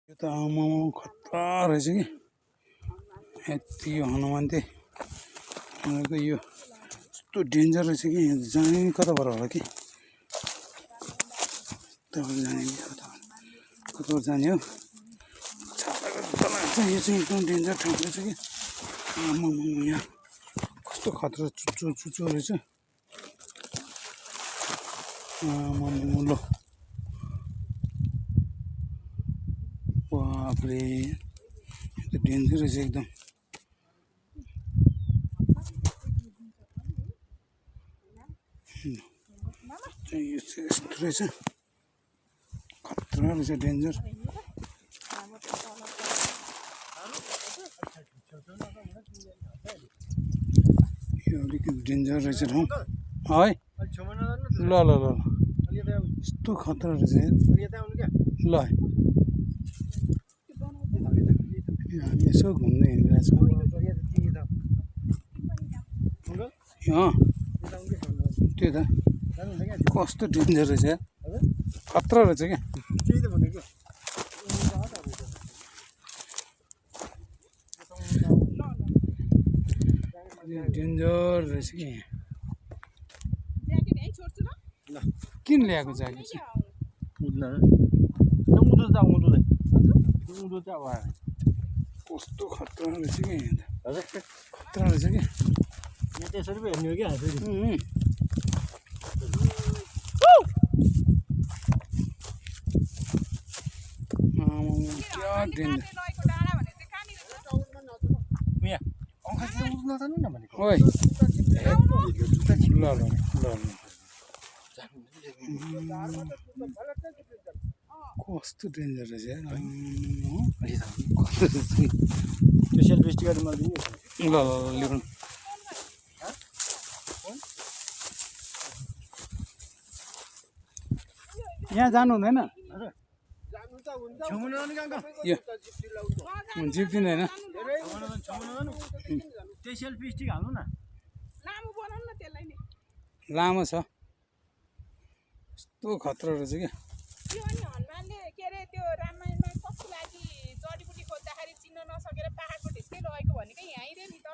यो त आमा खतरा रहेछ कि यति हनुमान चाहिँ उनीहरूको यो यस्तो डेन्जर रहेछ कि यहाँ जाने कताबाट होला कि कताबाट जाने कि कताबाट जाने हो छापाको जुत्ता लाग्छ यो चाहिँ एकदम डेन्जर ठाउँ रहेछ कि आमा यहाँ कस्तो खतरा चुच्चो चुच्चो रहेछ आमा ल बाफरे यो डेन्जर रहेछ एकदम यो चाहिँ यस्तो रहेछ खतरा रहेछ डेन्जर यो अलिकति डेन्जर रहेछ ठाउँ है ल ल ल यस्तो खतरा रहेछ ल हामी यसो घुम्दै हिँडिरहेछौँ त्यही त कस्तो डेन्जर रहेछ खतरा रहेछ क्या डेन्जर रहेछ कि किन ल्याएको ज्याकेट कस्तो खतरा रहेछ कि यहाँ त खतरा रहेछ कि त्यसरी पो हेर्ने हो क्या क्या डेन्जर ओइ ल ल ल कस्तो डेन्जर रहेछ त्यो सेल्फी स्टिक गर्नु मलाई दिनु ल ल लिनु यहाँ जानु हुँदैन यो जिप्दिन होइन त्यही सेल्फी स्टिक हाल्नु न लामो छ यस्तो खतरा रहेछ क्या त्यो अनि हनुमानले के अरे त्यो रामायणमा कसको लागि जडीबुटी खोज्दाखेरि चिन्न नसकेर पाहाडको ढिस्कै लगेको भनेकै यहीँ रे नि त